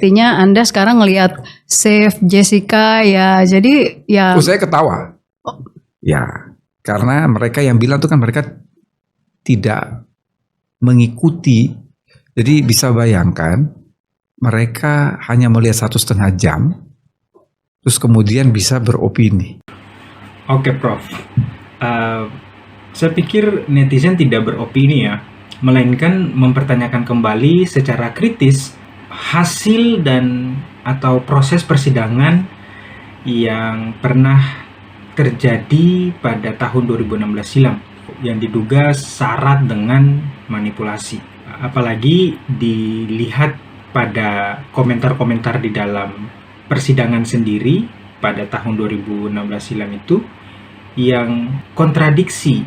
sepertinya Anda sekarang ngelihat save Jessica ya. Jadi ya. Saya ketawa. Ya, karena mereka yang bilang tuh kan mereka tidak mengikuti. Jadi bisa bayangkan mereka hanya melihat 1,5 jam, terus kemudian bisa beropini. Oke, Prof. Saya pikir netizen tidak beropini ya, melainkan mempertanyakan kembali secara kritis hasil dan atau proses persidangan yang pernah terjadi pada tahun 2016 silam yang diduga syarat dengan manipulasi. Apalagi dilihat pada komentar-komentar di dalam persidangan sendiri pada tahun 2016 silam itu yang kontradiksi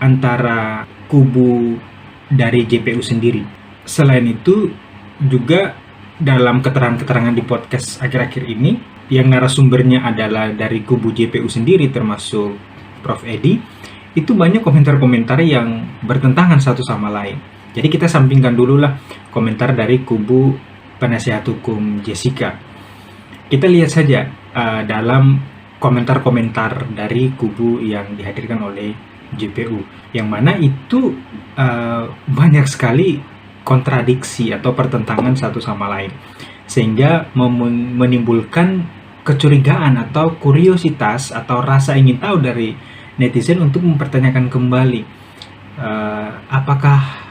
antara kubu dari JPU sendiri. Selain itu juga dalam keterangan-keterangan di podcast akhir-akhir ini yang narasumbernya adalah dari kubu JPU sendiri termasuk Prof. Edi, itu banyak komentar-komentar yang bertentangan satu sama lain. Jadi kita sampingkan dulu lah komentar dari kubu penasihat hukum Jessica. Kita lihat saja dalam komentar-komentar dari kubu yang dihadirkan oleh JPU, yang mana itu banyak sekali kontradiksi atau pertentangan satu sama lain, sehingga menimbulkan kecurigaan atau kuriositas atau rasa ingin tahu dari netizen untuk mempertanyakan kembali apakah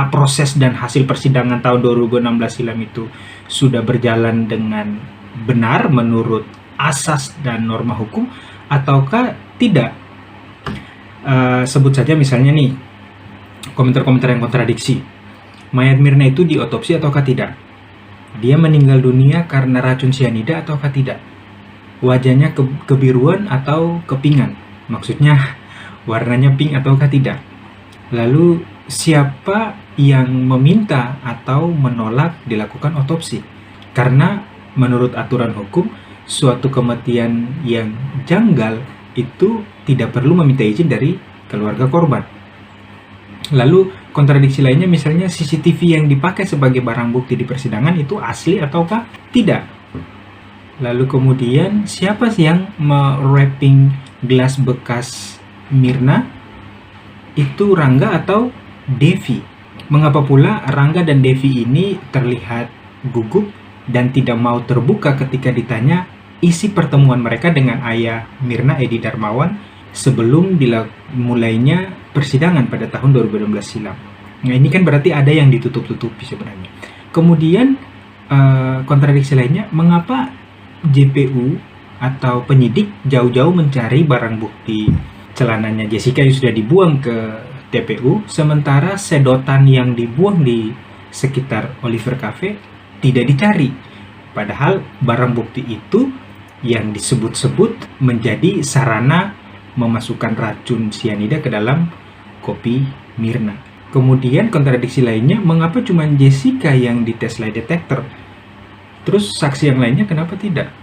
proses dan hasil persidangan tahun 2016 silam itu sudah berjalan dengan benar menurut asas dan norma hukum ataukah tidak. Sebut saja misalnya nih komentar-komentar yang kontradiksi. Mayat Mirna itu diotopsi ataukah tidak? Dia meninggal dunia karena racun sianida ataukah tidak? Wajahnya kebiruan atau kepingan? Maksudnya warnanya pink ataukah tidak? Lalu siapa yang meminta atau menolak dilakukan otopsi? Karena menurut aturan hukum suatu kematian yang janggal itu tidak perlu meminta izin dari keluarga korban. Lalu kontradiksi lainnya misalnya CCTV yang dipakai sebagai barang bukti di persidangan itu asli ataukah tidak. Lalu kemudian siapa sih yang me-wrapping gelas bekas Mirna? Itu Rangga atau Devi? Mengapa pula Rangga dan Devi ini terlihat gugup dan tidak mau terbuka ketika ditanya isi pertemuan mereka dengan ayah Mirna, Edi Darmawan, sebelum mulainya persidangan pada tahun 2016 silam. Nah, ini kan berarti ada yang ditutup-tutupi sebenarnya. Kemudian kontradiksi lainnya, mengapa JPU atau penyidik jauh-jauh mencari barang bukti celananya Jessica yang sudah dibuang ke TPU, sementara sedotan yang dibuang di sekitar Oliver Cafe tidak dicari. Padahal barang bukti itu yang disebut-sebut menjadi sarana memasukkan racun sianida ke dalam kopi Mirna. Kemudian kontradiksi lainnya, mengapa cuma Jessica yang dites lie detector? Terus saksi yang lainnya kenapa tidak?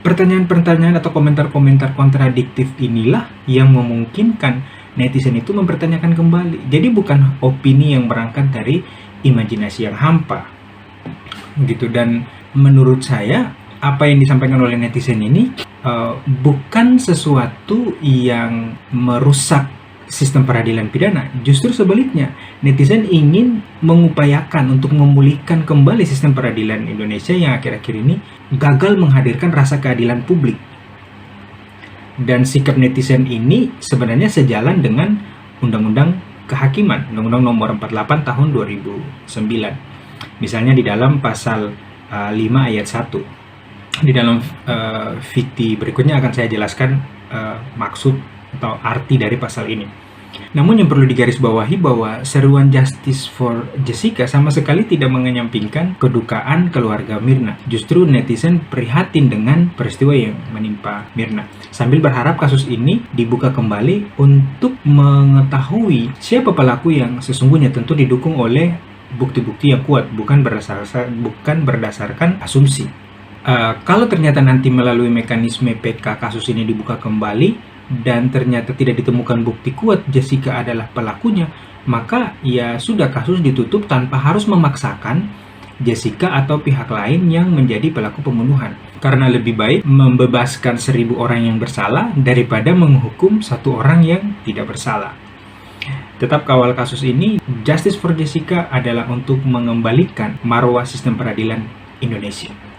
Pertanyaan-pertanyaan atau komentar-komentar kontradiktif inilah yang memungkinkan netizen itu mempertanyakan kembali. Jadi bukan opini yang berangkat dari imajinasi yang hampa gitu. Dan menurut saya apa yang disampaikan oleh netizen ini bukan sesuatu yang merusak sistem peradilan pidana. Justru sebaliknya, netizen ingin mengupayakan untuk memulihkan kembali sistem peradilan Indonesia yang akhir-akhir ini gagal menghadirkan rasa keadilan publik. Dan sikap netizen ini sebenarnya sejalan dengan Undang-Undang Kehakiman, Undang-Undang Nomor 48 Tahun 2009. Misalnya di dalam pasal 5 ayat 1. Di dalam fikti berikutnya akan saya jelaskan maksud atau arti dari pasal ini. Namun yang perlu digarisbawahi bahwa seruan Justice for Jessica sama sekali tidak mengenyampingkan kedukaan keluarga Mirna. Justru netizen prihatin dengan peristiwa yang menimpa Mirna, sambil berharap kasus ini dibuka kembali untuk mengetahui siapa pelaku yang sesungguhnya, tentu didukung oleh bukti-bukti yang kuat, bukan berdasarkan asumsi. Kalau ternyata nanti melalui mekanisme PK kasus ini dibuka kembali dan ternyata tidak ditemukan bukti kuat Jessica adalah pelakunya, maka ya sudah, kasus ditutup tanpa harus memaksakan Jessica atau pihak lain yang menjadi pelaku pembunuhan. Karena lebih baik membebaskan 1000 orang yang bersalah daripada menghukum 1 orang yang tidak bersalah. Tetap kawal kasus ini. Justice for Jessica adalah untuk mengembalikan marwah sistem peradilan Indonesia.